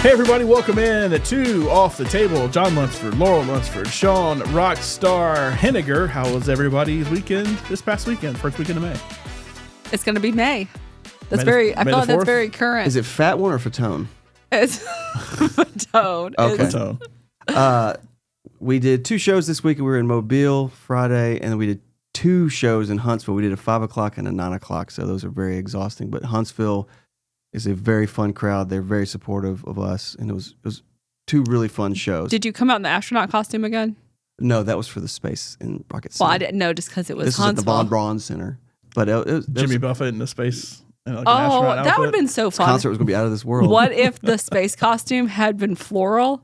Hey everybody, welcome in to Off the Table. John Lunsford, Laurel Lunsford, Sean Rockstar Henniger. How was everybody's weekend this past weekend, first weekend of May? It's going to be May. That's I feel like that's very current. Is it Fat One or Fatone? It's Fatone. Okay. We did 2 shows this week. We were in Mobile Friday, and then we did 2 shows in Huntsville. We did a 5 o'clock and a 9 o'clock, so those are very exhausting. But Huntsville is a very fun crowd. They're very supportive of us, and it was 2 really fun shows. Did you come out in the astronaut costume again? No, that was for the space and rocket center. Well, I didn't know just because it was this Huntsville. This is at the Von Braun Center. But it was Jimmy Buffett in the space. Like that would have been so fun. This concert was going to be out of this world. What if the space costume had been floral?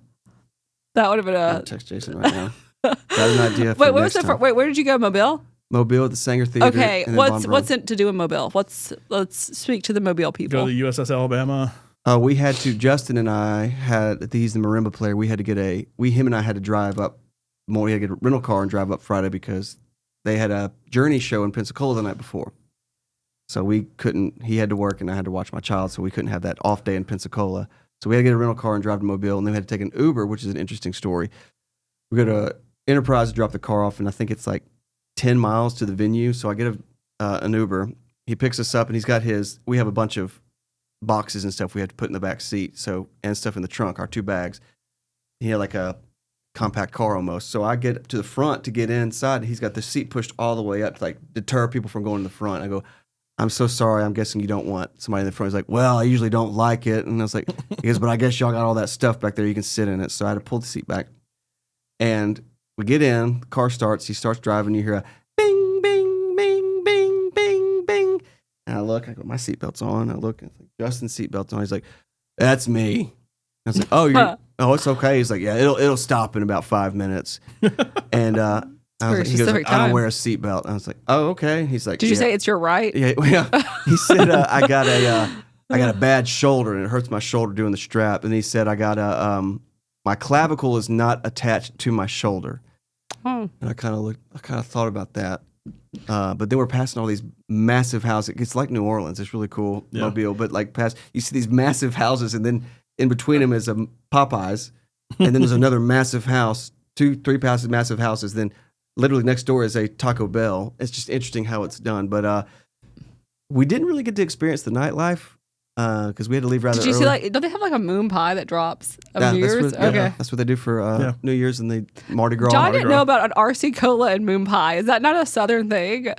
That would have been I'll text Jason right now. Got an idea. Wait, where did you go? Mobile? Mobile at the Sanger Theater. Okay, what's it to do in Mobile? Let's speak to the Mobile people. Go to the USS Alabama. We had to. Justin and I had. He's the marimba player. We had to get him and I had to drive up. We had to get a rental car and drive up Friday because they had a Journey show in Pensacola the night before. So we couldn't. He had to work and I had to watch my child, so we couldn't have that off day in Pensacola. So we had to get a rental car and drive to Mobile, and then we had to take an Uber, which is an interesting story. We go to Enterprise to drop the car off, and I think it's like 10 miles to the venue. So I get an Uber. He picks us up, and he's got we have a bunch of boxes and stuff we had to put in the back seat, and stuff in the trunk, our 2 bags. He had like a compact car almost. So I get to the front to get inside, and he's got the seat pushed all the way up to like deter people from going to the front. I go, I'm so sorry. I'm guessing you don't want somebody in the front. He's like, well, I usually don't like it. And I was like, he goes, but I guess y'all got all that stuff back there. You can sit in it. So I had to pull the seat back. And we get in, the car starts. He starts driving. You hear a bing, bing, bing, bing, bing, bing. And I look, I go, my seatbelt's on. I look, and it's like, Justin's seatbelt's on. He's like, that's me. I was like, oh, it's okay. He's like, yeah, it'll stop in about 5 minutes. And, I was like, he goes, I don't wear a seatbelt. I was like, oh, okay. He's like, did you say it's your right? Yeah. He said, I got a bad shoulder and it hurts my shoulder doing the strap. And he said, I got my clavicle is not attached to my shoulder. Oh. And I kind of thought about that. But then we're passing all these massive houses. It's like New Orleans. It's really cool, yeah. Mobile. But like you see these massive houses, and then in between them is a Popeyes, and then there's another massive house, 2-3 massive houses. Then literally next door is a Taco Bell. It's just interesting how it's done. But we didn't really get to experience the nightlife because we had to leave rather early. Did you see don't they have like a moon pie that drops of New Year's? Okay. That's what they do for New Year's and Mardi Gras. John didn't know about an RC Cola and moon pie. Is that not a Southern thing?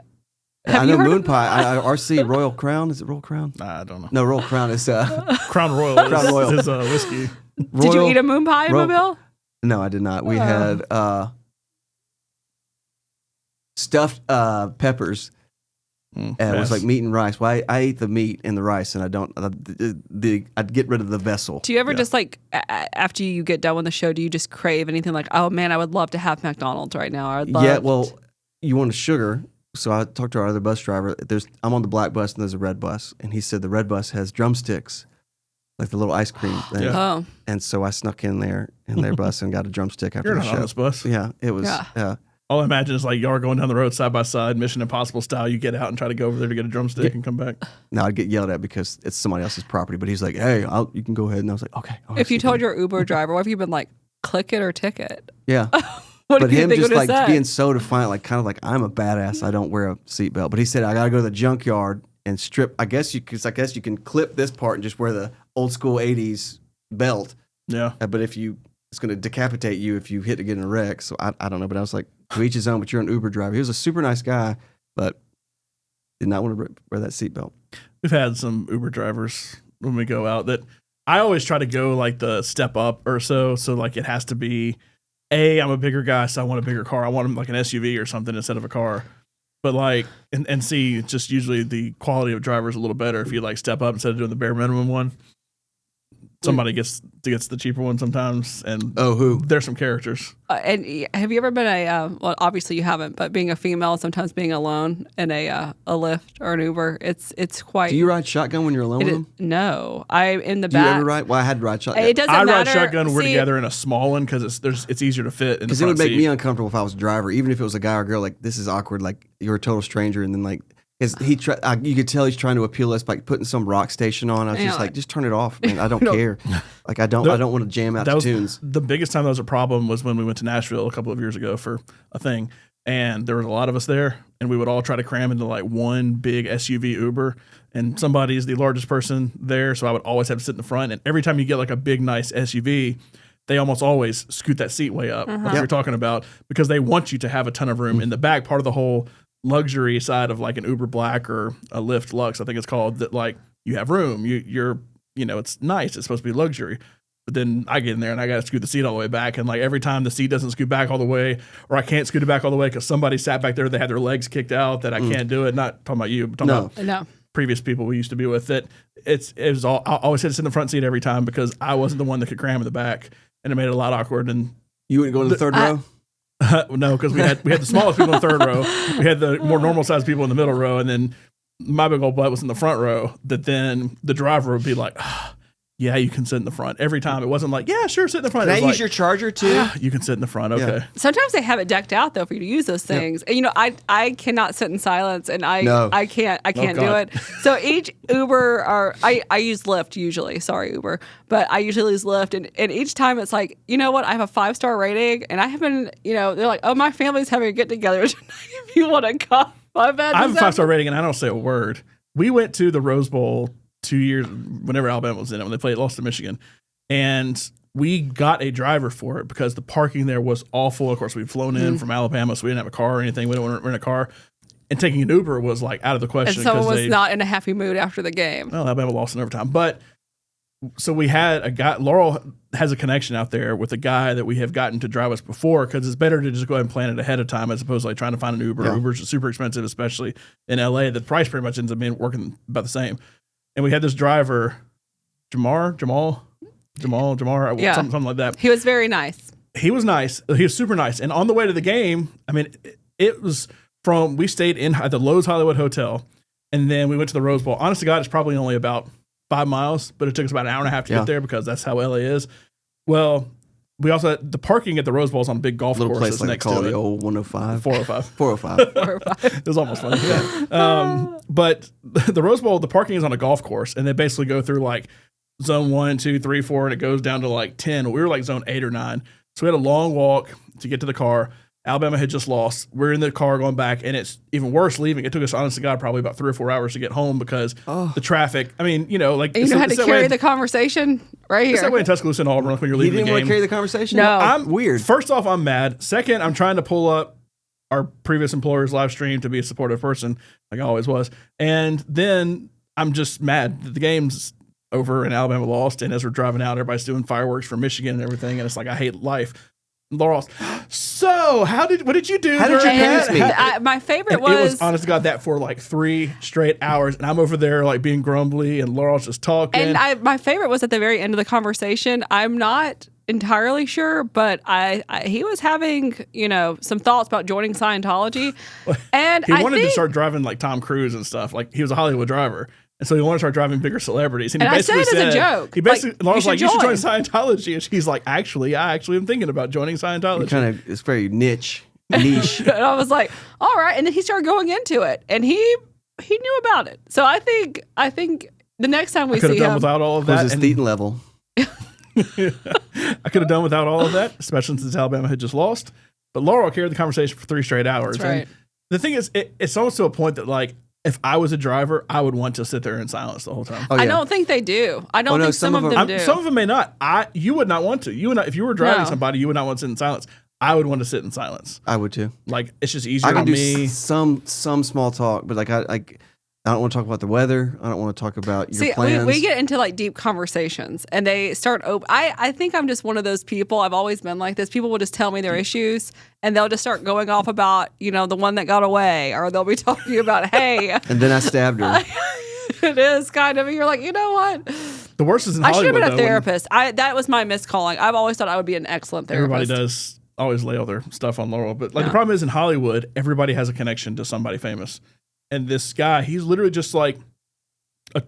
I know moon pie. RC Royal Crown. Is it Royal Crown? Nah, I don't know. No, Royal Crown is Crown Royal. Crown Royal is whiskey. Did you eat a moon pie in Mobile? No, I did not. We had stuffed peppers. It was like meat and rice. Well, I ate the meat and the rice, and I'd get rid of the vessel. Do you ever just like after you get done with the show, do you just crave anything like, oh man, I would love to have McDonald's right now? Yeah, well, you wanted sugar, so I talked to our other bus driver. I'm on the black bus and there's a red bus, and he said the red bus has drumsticks, like the little ice cream thing. Yeah. Oh. And so I snuck in their bus and got a drumstick after the show. You're not on this bus. Yeah, it was. Yeah. All I imagine is like y'all are going down the road side by side, Mission Impossible style. You get out and try to go over there to get a drumstick and come back. No, I'd get yelled at because it's somebody else's property. But he's like, "Hey, you can go ahead." And I was like, "Okay." If you told your Uber driver, what have you been like? Click it or ticket? Yeah. But him just like being so defiant, like kind of like I'm a badass. I don't wear a seatbelt. But he said I got to go to the junkyard and strip. I guess you can clip this part and just wear the old school '80s belt. Yeah. But it's going to decapitate you if you hit to get in a wreck. So I don't know. But I was like, to each his own, but you're an Uber driver. He was a super nice guy, but did not want to wear that seatbelt. We've had some Uber drivers when we go out that I always try to go like the step up or so. So like it has to be I'm a bigger guy, so I want a bigger car. I want like an SUV or something instead of a car. But like, and see, just usually the quality of driver is a little better if you like step up instead of doing the bare minimum one. Somebody gets the cheaper one sometimes, and who? There's some characters. And have you ever been well, obviously you haven't, but being a female, sometimes being alone in a Lyft or an Uber, it's quite. Do you ride shotgun when you're alone with them? No, I'm in the back. Do you ever ride? Well, I had to ride shotgun. It doesn't matter. I ride shotgun. We're together in a small one because it's easier to fit. Because it would make me uncomfortable if I was a driver, even if it was a guy or girl. Like this is awkward. Like you're a total stranger, and then like You could tell he's trying to appeal us by putting some rock station on. I was just like, just turn it off, man. I don't care. Like I don't want to jam out to tunes. The biggest time that was a problem was when we went to Nashville a couple of years ago for a thing, and there was a lot of us there, and we would all try to cram into like one big SUV Uber, and somebody is the largest person there, so I would always have to sit in the front. And every time you get like a big nice SUV, they almost always scoot that seat way up, like you're talking about, because they want you to have a ton of room in the back. Part of the whole luxury side of like an Uber Black or a Lyft Lux, I think it's called, that like you have room, you're it's nice, it's supposed to be luxury, but then I get in there and I got to scoot the seat all the way back, and like every time the seat doesn't scoot back all the way, or I can't scoot it back all the way because somebody sat back there, they had their legs kicked out, that I can't do it. Not talking about you, but talking about previous people we used to be with, that it was all, I always had to sit in the front seat every time because I wasn't the one that could cram in the back, and it made it a lot awkward. And you wouldn't go to the third row? No, because we had the smallest people in the third row. We had the more normal sized people in the middle row, and then my big old butt was in the front row. That then the driver would be like, "Yeah, you can sit in the front." Every time it wasn't like, "Yeah, sure, sit in the front." Can I use your charger too? You can sit in the front. Okay. Yeah. Sometimes they have it decked out though for you to use those things. And I cannot sit in silence, and I can't do it. So each Uber or I use Lyft usually. Sorry, Uber, but I usually use Lyft, and each time it's like, you know what? I have a 5-star rating, and I have been, they're like, oh, my family's having a get together tonight. If you want to come, my bad. I have a 5-star rating, and I don't say a word. We went to the Rose Bowl 2 years, whenever Alabama was in it, when they lost to Michigan. And we got a driver for it because the parking there was awful. Of course, we'd flown in from Alabama, so we didn't have a car or anything. We didn't want to rent a car. And taking an Uber was like out of the question. And someone was not in a happy mood after the game. Well, Alabama lost in overtime. But so we had a guy, Laurel has a connection out there with a guy that we have gotten to drive us before, because it's better to just go ahead and plan it ahead of time as opposed to like trying to find an Uber. Yeah. Uber's super expensive, especially in LA. The price pretty much ends up being working about the same. And we had this driver, Jamal, something like that. He was very nice. He was nice. He was super nice. And on the way to the game, I mean, it was we stayed at the Lowe's Hollywood Hotel, and then we went to the Rose Bowl. Honest to God, it's probably only about 5 miles, but it took us about an hour and a half to get there because that's how LA is. Well, we also had the parking at the Rose Bowl is on a big golf course place like next to it. The old 105. 405. 405. It was almost funny. Yeah. But the Rose Bowl, the parking is on a golf course, and they basically go through like zone 1, 2, 3, 4, and it goes down to like 10. We were like zone 8 or 9. So we had a long walk to get to the car. Alabama had just lost. We're in the car going back, and it's even worse leaving. It took us, honest to God, probably about 3 or 4 hours to get home because the traffic. I mean, like you know how to carry the conversation right here. It's that way in Tuscaloosa and Auburn when you're leaving the game. You didn't want to carry the conversation? No, I'm weird. First off, I'm mad. Second, I'm trying to pull up our previous employer's live stream to be a supportive person, like I always was, and then I'm just mad that the game's over and Alabama lost. And as we're driving out, everybody's doing fireworks for Michigan and everything, and it's like I hate life. Laurel, so what did you do? How did you convince me? My favorite it was honest to God that for like 3 straight hours, and I'm over there like being grumbly, and Laurel's just talking. And my favorite was at the very end of the conversation. I'm not entirely sure, but he was having some thoughts about joining Scientology, and he wanted to start driving like Tom Cruise and stuff. Like he was a Hollywood driver. And so he wanted to start driving bigger celebrities. And he basically said it as a joke. He basically, Laura's like, you should join Scientology. And she's like, actually, I am thinking about joining Scientology. It's very niche. And I was like, all right. And then he started going into it. And he knew about it. So I think the next time we see him. I could have done without all of that. Was his thetan level. I could have done without all of that, especially since Alabama had just lost. But Laurel carried the conversation for 3 straight hours. That's right. And the thing is, it's almost to a point that like, if I was a driver, I would want to sit there in silence the whole time. Oh, yeah. I don't think they do. I don't think some of them do. Some of them may not. You would not want to. If you were driving somebody, you would not want to sit in silence. I would want to sit in silence. I would too. Like it's just easier on me. Some small talk, but like I don't want to talk about the weather. I don't want to talk about your plans. We get into like deep conversations, and they start open. I think I'm just one of those people. I've always been like this. People will just tell me their issues, and they'll just start going off about the one that got away, or they'll be talking about hey. And then I stabbed her. It is kind of. You're like, you know what? The worst is in I Hollywood. should have been a therapist. That was my miscalling. I've always thought I would be an excellent therapist. Everybody does always lay all their stuff on Laurel, but like the problem is in Hollywood, everybody has a connection to somebody famous, and this guy, he's literally just like a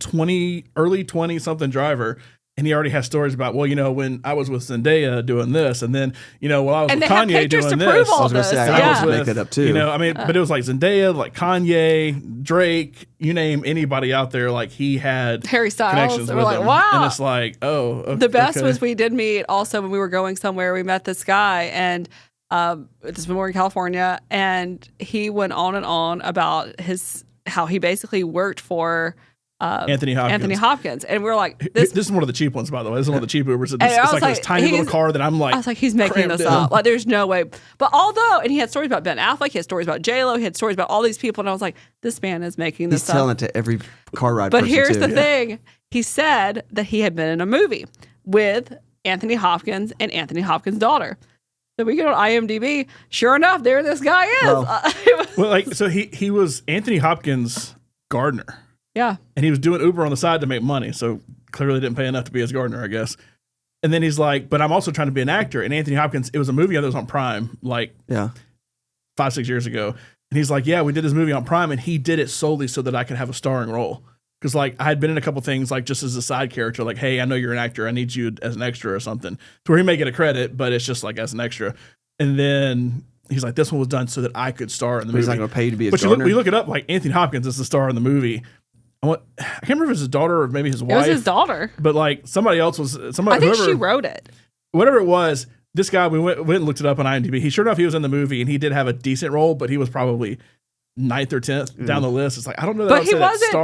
early 20 something driver, And he already has stories about, well, when I was with Zendaya doing this, and then, while I was and with they have Kanye pictures doing to prove this. all I was going this. to say, I was make that up too. But it was like Zendaya, like Kanye, Drake, you name anybody out there, like he had Harry Styles. connections We're with like, them. wow. And it's like, oh, okay, the best was we did meet also when we were going somewhere. We met this guy, and this was in California, and he went on and on about how he basically worked for Anthony Hopkins. And we're like, this is one of the cheap ones, by the way. This is one of the cheap Ubers. It's like this tiny little car that I'm like, I was like, he's making this up. Like, there's no way. But and he had stories about Ben Affleck, he had stories about J-Lo, he had stories about all these people, and I was like, this man is making this up. He's telling it to every car ride But person here's too. the thing. He said that he had been in a movie with Anthony Hopkins and Anthony Hopkins' daughter. So we get on IMDb. Sure enough, there this guy is. Well, so he was Anthony Hopkins' gardener. Yeah. And he was doing Uber on the side to make money. So clearly didn't pay enough to be his gardener, I guess. And then he's like, but I'm also trying to be an actor. And Anthony Hopkins, it was a movie that was on Prime 5-6 years ago. And he's like, yeah, we did this movie on Prime, and he did it solely so that I could have a starring role. Because I had been in a couple things just as a side character, like, hey, I know you're an actor, I need you as an extra or something. To where he may get a credit, but it's just as an extra. And then he's like, this one was done so that I could star in the movie. He's not going to pay you to be his gardener. gardener. But you look it up, Anthony Hopkins is the star in the movie. I can't remember if it was his daughter or maybe his wife. It was his daughter. But somebody else was I think she wrote it. Whatever it was, this guy, we went and looked it up on IMDb. Sure enough, he was in the movie, and he did have a decent role, but he was probably 9th or 10th down the list. It's I don't know that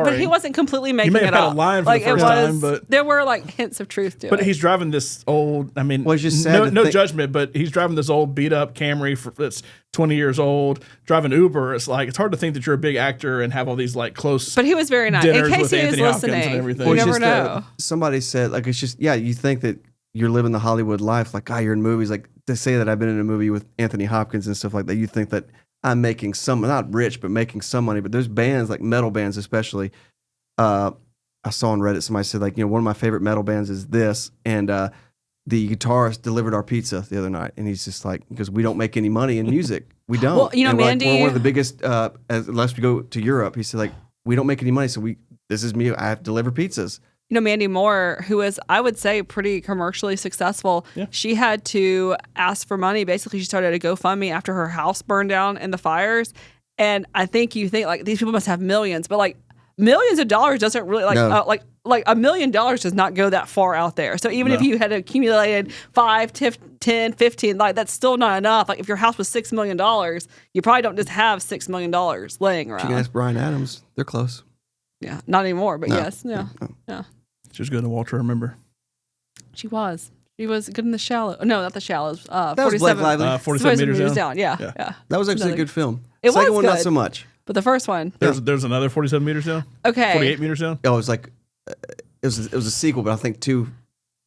but he wasn't completely making it up. He may have had a line for the first time, but there were hints of truth to it. But he's driving this old, no judgment, but he's driving this old beat up Camry that's 20 years old, driving Uber. It's hard to think that you're a big actor and have all these close. But he was very nice. In case he is listening, and everything. You never know. Somebody said it's just you think that you're living the Hollywood life, you're in movies. To say that I've been in a movie with Anthony Hopkins and stuff like that, you think that I'm making some, not rich, but making some money. But there's bands metal bands, especially. I saw on Reddit somebody said one of my favorite metal bands is this, and the guitarist delivered our pizza the other night, and he's just because we don't make any money in music, we don't. Well, Mandy, we're one of the biggest. Unless we go to Europe, he said we don't make any money, so this is me. I have to deliver pizzas. Mandy Moore, who is, I would say, pretty commercially successful, she had to ask for money. Basically, she started a GoFundMe after her house burned down in the fires. And I think you think these people must have millions, but millions of dollars doesn't really $1 million does not go that far out there. So even if you had accumulated 5, 10, 15, that's still not enough. If your house was $6 million, you probably don't just have $6 million laying around. You can ask Bryan Adams; they're close. Yeah, not anymore, but yes, yeah. She was good in Walter, remember? She was. She was good in The Shallow. No, not The Shallows. That was Blake Lively. 47 meters down. Yeah. That was actually a good film. It Second was one, good. not so much. But the first one. There's another 47 meters down? Okay. 48 meters down? Oh, it was it was a sequel, but I think 2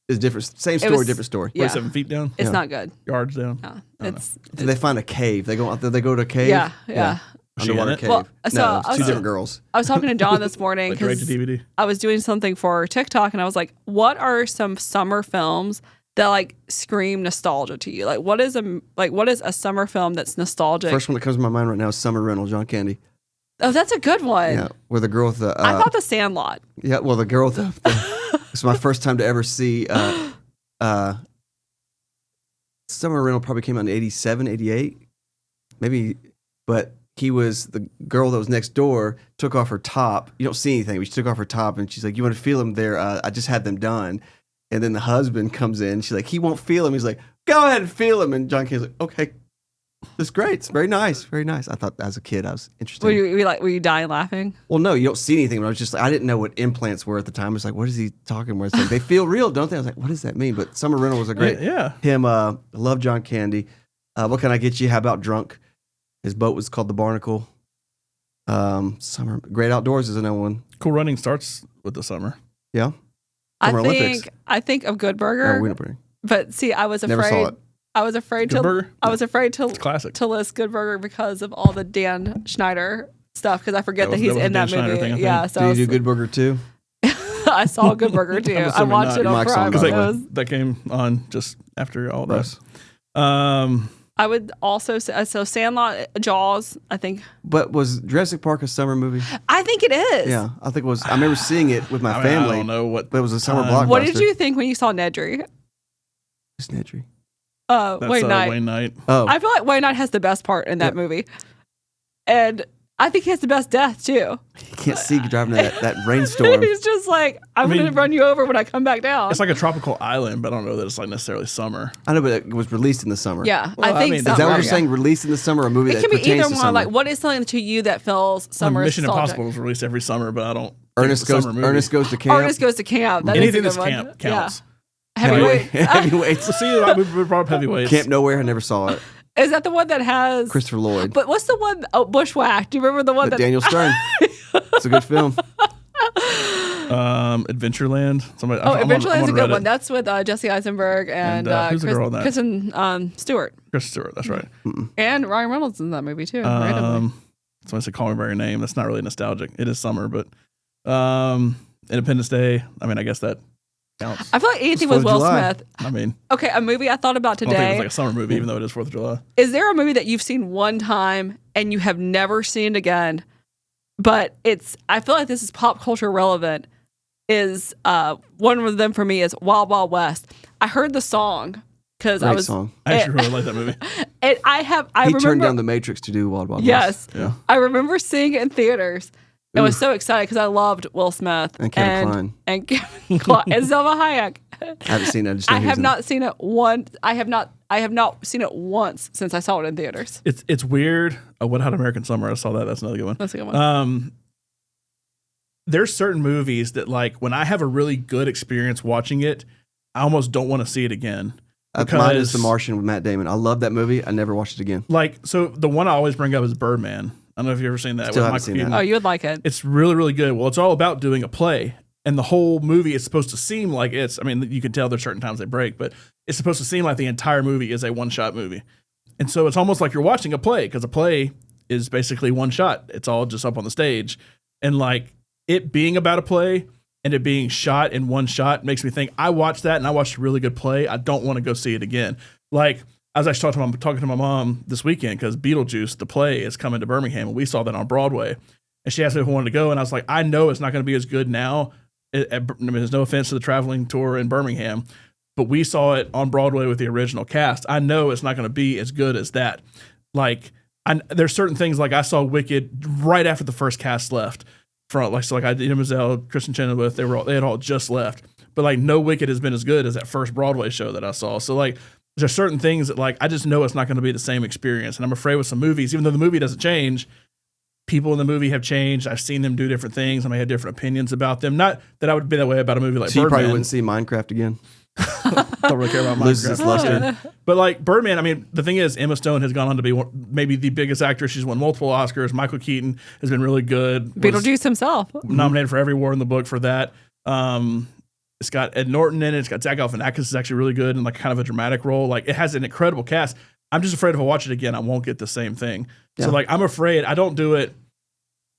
is different. Same story, different story. 47 feet down? It's not good. Yards down? No. They find a cave. They go to a cave? Yeah. Underwater cave. Well, so no, 2 different girls. I was talking to John this morning because I was doing something for TikTok, and I was like, what are some summer films that scream nostalgia to you? What is a summer film that's nostalgic? First one that comes to my mind right now is Summer Rental, John Candy. Oh, that's a good one. Yeah, where the girl with the I thought The Sandlot. Yeah, well, the girl with the it's my first time to ever see Summer Rental probably came out in 87, 88, maybe, but he was the girl that was next door, took off her top. You don't see anything, but she took off her top, and she's like, you want to feel him there? I just had them done. And then the husband comes in. She's like, he won't feel him. He's like, go ahead and feel him. And John Candy's like, okay, that's great. It's very nice. Very nice. I thought as a kid, I was interested. Were you dying laughing? Well, no, you don't see anything. But I was just I didn't know what implants were at the time. I was like, what is he talking about? It's they feel real, don't they? I was like, what does that mean? But Summer Rental was a great him. I love John Candy. What Can I Get You? How About Drunk? His boat was called the Barnacle. Summer Great Outdoors is another one. Cool Running starts with the summer. Yeah. I think of Good Burger. But see, I was afraid. Never saw it. I was afraid to classic. to list Good Burger because of all the Dan Schneider stuff, because I forget that he's in that movie. Thing, so did you do Good Burger too? I saw Good Burger too. I watched it on Prime. That came on just after all this. I I would also say, so Sandlot, Jaws, I think. But was Jurassic Park a summer movie? I think it is. Yeah, I think it was. I remember seeing it with my family. I don't know what. But it was a summer blockbuster. What did you think when you saw Nedry? Who's Nedry? Wayne Knight. Wayne Knight. Oh, I feel like Wayne Knight has the best part in that movie. And I think he has the best death, too. you can't see driving that rainstorm. He's just like, I'm going to run you over when I come back down. It's like a tropical island, but I don't know that it's like necessarily summer. I know, but it was released in the summer. Yeah, Well, I think Is that what you're saying? Released in the summer, or a movie It that can be pertains either to one. summer? Like, what is something to you that feels summer? Mission nostalgic? Impossible was released every summer, but I don't. Ernest goes to camp. Ernest Goes to Camp. That Anything is that's a good one. camp counts. Yeah. Heavyweight. Heavyweights. See, we brought up Heavyweights. Camp Nowhere. I never saw it. Is that the one that has Christopher Lloyd. But what's the one? Oh, Bushwhack. Do you remember the one that Daniel Stern. It's a good film. Adventureland. Adventureland's a good one. That's with Jesse Eisenberg and who's the girl in that? Kristen Stewart. Kristen Stewart. That's right. And Ryan Reynolds is in that movie too. Randomly. Someone said "Call Me by Your Name." That's not really nostalgic. It is summer, but Independence Day. I mean, I guess that counts. I feel like anything with Will Smith. I mean, okay, a movie I thought about I don't think today. it's like a summer movie, even though it is 4th of July. Is there a movie that you've seen one time and you have never seen again? But I feel like this is pop culture relevant. Is one of them for me is Wild Wild West. I heard the song because I actually really like that movie. And he turned down The Matrix to do Wild Wild West. Yes, yeah. I remember seeing it in theaters. I was so excited because I loved Will Smith and Kevin Kline and Kevin Kline and Selma Hayek. I haven't seen it. I have not seen it once. I have not seen it once since I saw it in theaters. It's weird. What Hot American Summer? I saw that. That's another good one. That's a good one. There's certain movies that, like, when I have a really good experience watching it, I almost don't want to see it again. Mine is The Martian with Matt Damon. I love that movie. I never watched it again. Like, so the one I always bring up is Birdman. I don't know if you've ever seen that. Still haven't seen that. Oh, you would like it. It's really, really good. Well, it's all about doing a play. And the whole movie is supposed to seem like you can tell there's certain times they break, but it's supposed to seem like the entire movie is a one-shot movie. And so it's almost like you're watching a play, because a play is basically one shot. It's all just up on the stage. And like it being about a play and it being shot in one shot makes me think, I watched that and I watched a really good play. I don't want to go see it again. Like, I was actually talking to my mom this weekend because Beetlejuice, the play, is coming to Birmingham, and we saw that on Broadway. And she asked me if I wanted to go, and I was like, I know it's not going to be as good now. There's no offense to the traveling tour in Birmingham, but we saw it on Broadway with the original cast. I know it's not going to be as good as that. Like, there's certain things, like I saw Wicked right after the first cast left. Idina Menzel, Kristen Chenoweth, they had all just left. But like, no Wicked has been as good as that first Broadway show that I saw. So like, there's certain things that like I just know it's not going to be the same experience. And I'm afraid with some movies, even though the movie doesn't change, people in the movie have changed. I've seen them do different things. I may have different opinions about them. Not that I would be that way about a movie like Birdman. You probably wouldn't see Minecraft again. Don't really care about Minecraft. Loses its luster. But like Birdman, I mean, the thing is, Emma Stone has gone on to be maybe the biggest actress. She's won multiple Oscars. Michael Keaton has been really good. Beetlejuice himself. Nominated for every award in the book for that. It's got Ed Norton in it. It's got Zach Galifianakis is actually really good in like kind of a dramatic role. Like, it has an incredible cast. I'm just afraid if I watch it again, I won't get the same thing. Yeah. So like, I'm afraid I don't do it.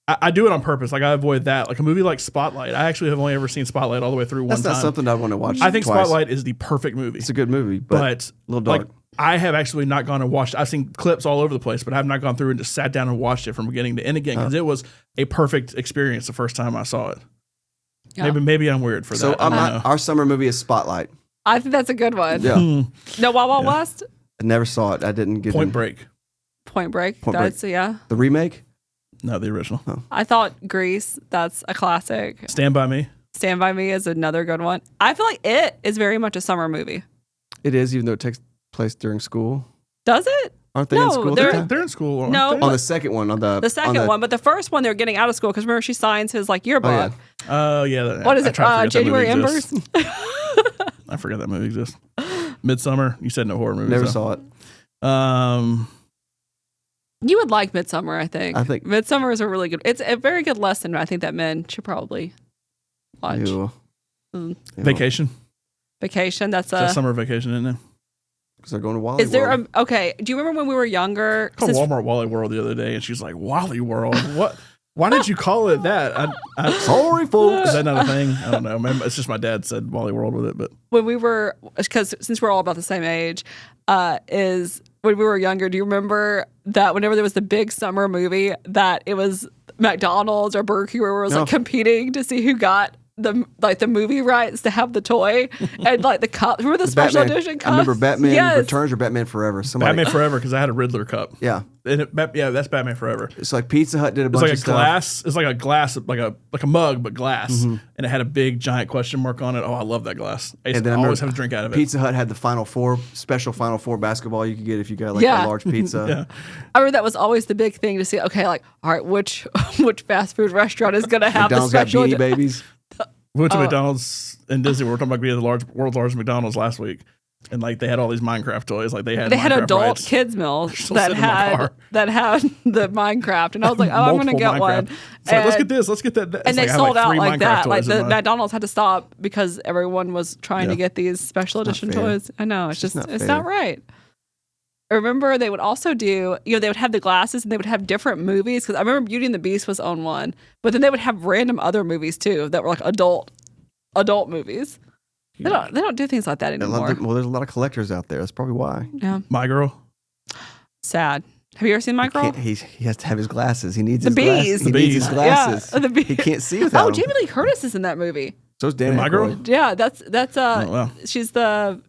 I do it on purpose. Like, I avoid that. Like a movie like Spotlight. I actually have only ever seen Spotlight all the way through one time. That's not something I want to watch. I think twice. Spotlight is the perfect movie. It's a good movie, but a little dark. Like, I have actually not gone and watched. I've seen clips all over the place, but I have not gone through and just sat down and watched it from beginning to end again, because it was a perfect experience the first time I saw it. Yeah. Maybe I'm weird for that. So our summer movie is Spotlight. I think that's a good one. Yeah. No Wild Wild West? I never saw it. I didn't get Point Break. Point Break. The remake? No, the original. Oh. I thought Grease. That's a classic. Stand By Me. Stand By Me is another good one. I feel like it is very much a summer movie. It is, even though it takes place during school. Does it? Aren't they in school? They're in school. No. On the second one. The second one. But the first one, they're getting out of school because remember, she signs his like yearbook. Oh, yeah. What is it? January Embers? I forgot that movie exists. Midsummer. You said no horror movies. Never saw it. You would like Midsummer, I think. Midsummer is a really good. It's a very good lesson. I think that men should probably watch. Vacation. Vacation. That's a summer vacation, isn't it? Because they're going to Wally World. Is there okay? Do you remember when we were younger? I called Walmart Wally World the other day, and she's like, "Wally World? What? Why did you call it that?" Sorry, folks. Is that not a thing? I don't know. Maybe it's just my dad said Wally World with it, but when we were, because since we're all about the same age, is when we were younger, do you remember that whenever there was the big summer movie, that it was McDonald's or Burger King where it was like competing to see who got the movie rights to have the toy and like the cup. Remember the special edition cup? I remember Batman Returns or Batman Forever. Batman Forever, because I had a Riddler cup. Yeah. That's Batman Forever. It's like Pizza Hut did a bunch of stuff. It's like a glass, like a mug, but glass, and it had a big giant question mark on it. Oh, I love that glass. I used to always have a drink out of it. Pizza Hut had the special Final Four basketball you could get if you got like a large pizza. Yeah. I remember that was always the big thing to see. Okay, like all right, which fast food restaurant is going to have McDonald's the special? got Beanie Babies. We went to McDonald's in Disney. We were talking about being the world's largest McDonald's last week, and like they had all these Minecraft toys. Like they had adult rights. kids meals that had the Minecraft, and I was like, oh, I'm going to get one. It's like, let's get this. Let's get that. And they sold out like that. Like the McDonald's had to stop because everyone was trying to get these special edition toys. I know it's not right. I remember they would also do, they would have the glasses and they would have different movies. Because I remember Beauty and the Beast was on one, but then they would have random other movies too that were like adult movies. They don't do things like that anymore. Well, there's a lot of collectors out there. That's probably why. Yeah. My Girl. Sad. Have you ever seen My Girl? He has to have his glasses. He needs the his bees. Glasses. He needs his glasses. Yeah, the bees. He can't see without them. Jamie Lee Curtis is in that movie. So is Dan My Girl. Yeah, that's she's the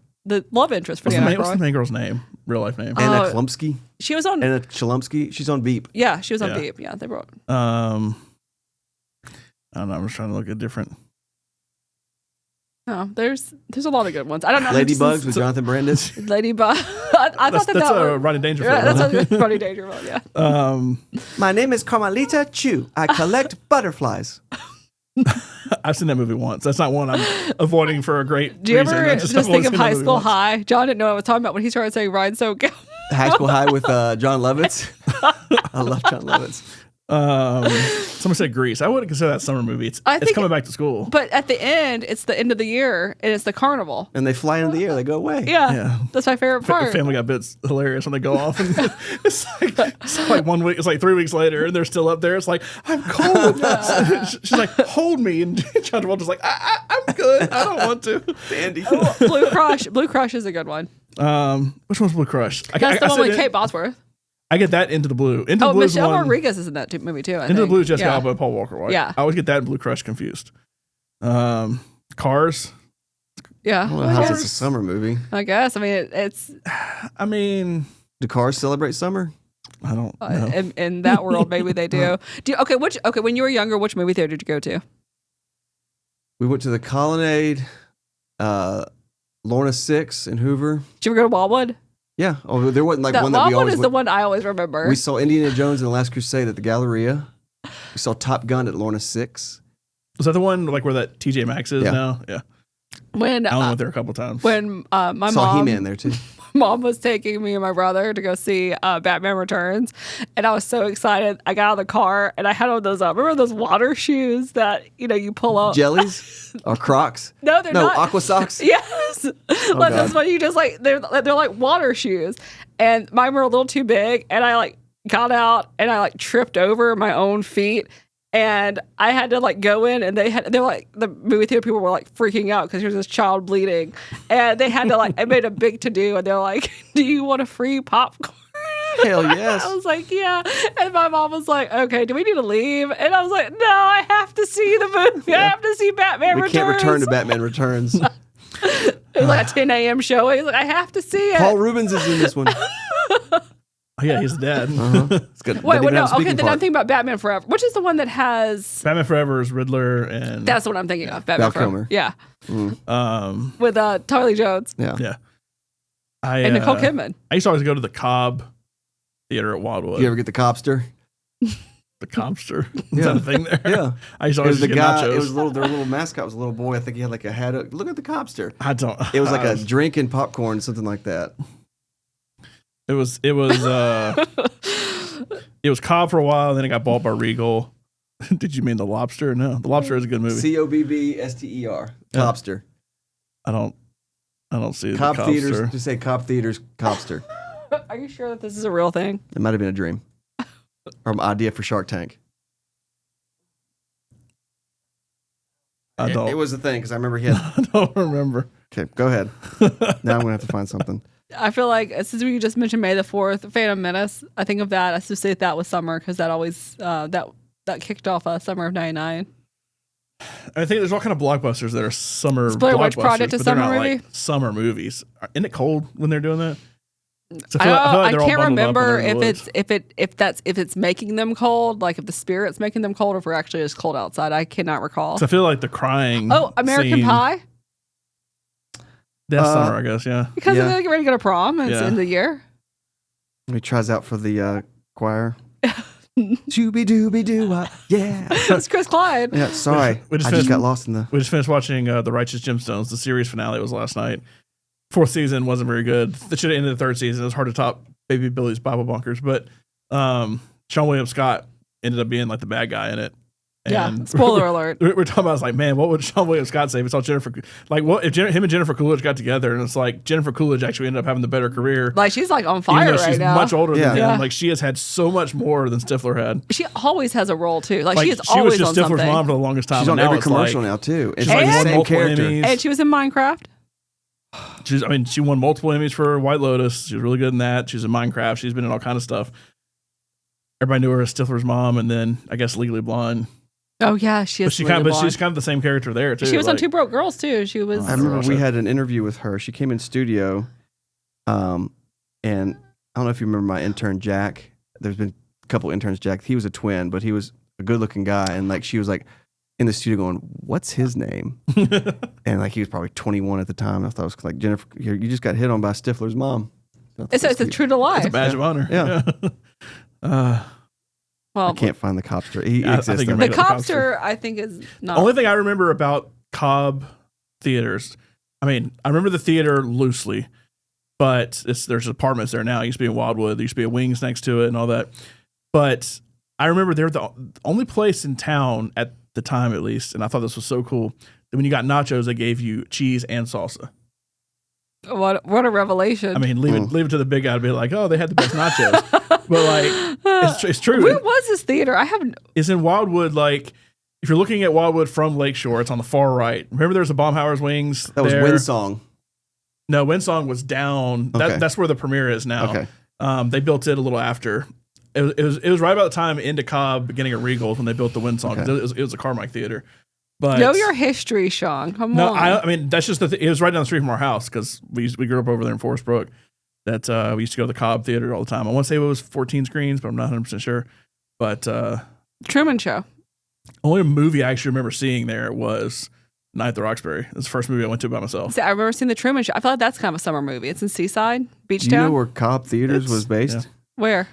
love interest for Dan. What's the main girl's name? Real life name? Anna Chlumsky. She was on Anna Chlumsky. She's on Beep. Yeah, she was on Beep. Yeah, they wrote. I don't know. I'm just trying to look at different. No, there's a lot of good ones. I don't know. Ladybugs with Jonathan Brandis. Ladybug. I thought that was Rodney Dangerfield. Yeah, that's Rodney Dangerfield. Yeah. My name is Carmelita Chu. I collect butterflies. I've seen that movie once. That's not one I'm avoiding for a great reason. Do you ever just think of High School High? John didn't know what I was talking about when he started saying Ride So Go. High School High with John Lovitz. I love John Lovitz. Someone said Grease. I wouldn't consider that a summer movie. It's coming back to school. But at the end, it's the end of the year and it's the carnival. And they fly into the air. They go away. Yeah. That's my favorite part. Family Guy bit's hilarious when they go off. And it's like 1 week. It's like 3 weeks later, and they're still up there. It's like, I'm cold. She's like, hold me. And John Travolta's like, I'm good. I don't want to. Andy. Blue Crush. Blue Crush is a good one. Which one's Blue Crush? That's the one with Kate Bosworth. I get that Into the Blue. Into the Blue Michelle Rodriguez is in that movie too. Into the Blue is Jessica Alba and Paul Walker White. Yeah. I always get that and Blue Crush confused. Cars. Yeah. Well, how's it's a summer movie? I guess. I mean, it's. I mean, do cars celebrate summer? I don't know. In that world, maybe they do. When you were younger, which movie theater did you go to? We went to the Colonnade, Lorna 6 in Hoover. Did you ever go to Wildwood? Yeah. Oh, there wasn't like one that we always. Wildwood is the one I always remember. We saw Indiana Jones and the Last Crusade at the Galleria. We saw Top Gun at Lorna 6. Was that the one like where that TJ Maxx is now? Yeah. When I went there a couple times. When my saw He-Man there too. Mom was taking me and my brother to go see Batman Returns, and I was so excited. I got out of the car and I had on those remember those water shoes that you pull up jellies or Crocs? No, they're not. Aqua socks. Yes, like that's what you just like. They're like water shoes, and mine were a little too big, and I like got out and I like tripped over my own feet. And I had to like go in, and they're like the movie theater people were like freaking out because there's this child bleeding, and they had to like I made a big to do, and they're like, "Do you want a free popcorn?" Hell yes. I was like, "Yeah," and my mom was like, "Okay, do we need to leave?" And I was like, "No, I have to see the movie. I have to see Batman Returns. We can't return to Batman Returns." It was like a 10 a.m. show. He's like, "I have to see it." Paul Rubens is in this one. Oh, yeah, he's the dad. It's good. Wait, no. Okay, then I'm thinking about Batman Forever. Which is the one that has Batman Forever is Riddler and that's the one I'm thinking of. Batman Forever. Kilmer. Yeah. With Tommy Lee Jones. Yeah. And Nicole Kidman. I used to always go to the Cobb Theater at Wildwood. Did you ever get the Cobster? The Cobster. Is that a thing there? Yeah. I used to always get nachos. It was their little mascot was a little boy. I think he had like a hat. Look at the Cobster. It was like a drink and popcorn, something like that. It was Cobb for a while, then it got bought by Regal. Did you mean The Lobster? No, The Lobster is a good movie. Cobbster. Lobster. I don't see Cobb the Theaters. Cobster. Just say Cobb Theaters Cobster. Are you sure that this is a real thing? It might have been a dream or an idea for Shark Tank. It was a thing because I remember he had. I don't remember. Okay, go ahead. Now I'm gonna have to find something. I feel like since we just mentioned May the 4th, Phantom Menace, I think of that. I associate that with summer because that always that kicked off summer of '99. I think there's all kind of blockbusters that are summer Blair Witch blockbusters, Project a but they're summer not movie? like summer movies. Isn't it cold when they're doing that? So I can't remember if it's making them cold, like if the spirit's making them cold, or if we're actually just cold outside. I cannot recall. So I feel like the crying. Oh, American scene, Pie. That's summer, I guess. Yeah, because they're getting ready to go to prom. And it's in the year. He tries out for the choir. Shooby dooby doo, yeah. It's Chris Klein. Yeah, sorry, I just got lost in the. We just finished watching The Righteous Gemstones. The series finale was last night. 4th season wasn't very good. It should have ended the 3rd season. It was hard to top Baby Billy's Bible Bunkers, but Sean William Scott ended up being like the bad guy in it. And spoiler alert. We're talking about, it's like, man, what would Sean William Scott say if it's all Jennifer? Like, what if him and Jennifer Coolidge got together, and it's like Jennifer Coolidge actually ended up having the better career. Like, she's like on fire right she's now. Much older than him. Like, she has had so much more than Stifler had. She always has a role too. Like she is she always was just on Stifler's something. mom for the longest time. She's on every commercial now too. She's like won multiple Emmys. And she was in Minecraft. She won multiple Emmys for White Lotus. She was really good in that. She's in Minecraft. She's been in all kind of stuff. Everybody knew her as Stifler's mom, and then I guess Legally Blonde. Oh yeah, she is. She's kind of the same character there too. She was on Two Broke Girls too. She was. I remember we had an interview with her. She came in studio, and I don't know if you remember my intern Jack. There's been a couple interns. Jack, he was a twin, but he was a good-looking guy, and like she was like in the studio going, "What's his name?" And like he was probably 21 at the time. I thought it was like, Jennifer, you just got hit on by Stifler's mom. It's a true to life. It's a badge of honor. Yeah. Well, I can't find the Copster. He exists. The Copster, I think, is not. Only thing I remember about Cobb theaters, I mean, I remember the theater loosely, but there's apartments there now. It used to be in Wildwood. There used to be a Wings next to it and all that. But I remember they were the only place in town at the time, at least, and I thought this was so cool, that when you got nachos, they gave you cheese and salsa. What a revelation. I mean, leave it to the big guy to be like, oh, they had the best nachos. But like, it's true. Where was this theater? It's in Wildwood. Like, if you're looking at Wildwood from Lakeshore, it's on the far right. Remember there's a Baumhauer's Wings That was Windsong. No, Windsong was down. Okay. That's where the premiere is now. Okay. They built it a little after. It was right about the time into Cobb, beginning of Regals, when they built the Windsong. Okay. It was a Carmike theater. But know your history, Sean. Come on. I mean, that's just it was right down the street from our house because we grew up over there in Forest Brook. That we used to go to the Cobb Theater all the time. I want to say it was 14 screens, but I'm not 100% sure. But Truman Show. Only movie I actually remember seeing there was Night at the Roxbury. It's the first movie I went to by myself. See, I remember seeing the Truman Show. I feel like that's kind of a summer movie. It's in Seaside, Beach Do you know where Cobb Theaters was based? Yeah. Where?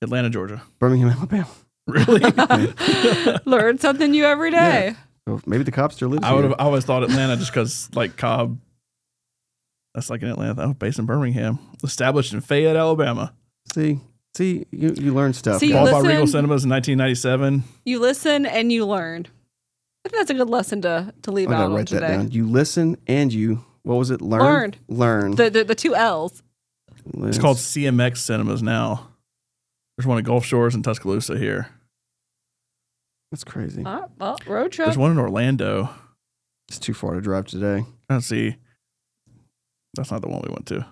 Atlanta, Georgia. Birmingham, Alabama. Really? Learn something new every day. Yeah. Well, maybe the Copster lives I here. always thought Atlanta just because like Cobb. That's like in Atlanta. Oh, based in Birmingham. Established in Fayette, Alabama. See, you learn stuff. See, Bought by Regal Cinemas in 1997. You listen and you learn. I think that's a good lesson to leave out on today. I gotta write that down. You listen and you, what was it? Learn. The two L's. It's called CMX Cinemas now. There's one at Gulf Shores in Tuscaloosa here. That's crazy. Well, road trip. There's one in Orlando. It's too far to drive today. Let's see. That's not the one we went to. The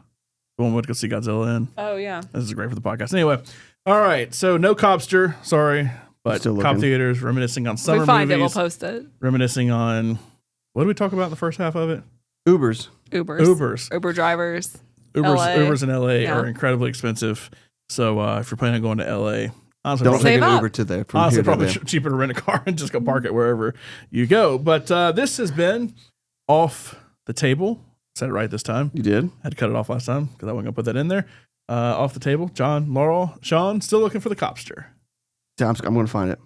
one we went to go see Godzilla in. Oh, yeah. This is great for the podcast. Anyway, all right. So no Copster, sorry. But Cobb Theaters, reminiscing on summer movies. We find it, we'll post it. Reminiscing on, what did we talk about in the first half of it? Ubers. Uber drivers. Ubers in LA are incredibly expensive. So if you're planning on going to LA, honestly, don't take an Uber to there. Honestly, probably cheaper to rent a car and just go park it wherever you go. But this has been Off the Table. Said it right this time. You did. Had to cut it off last time because I wasn't going to put that in there. Off the Table. John, Laurel, Sean, still looking for the Copster. I'm going to find it.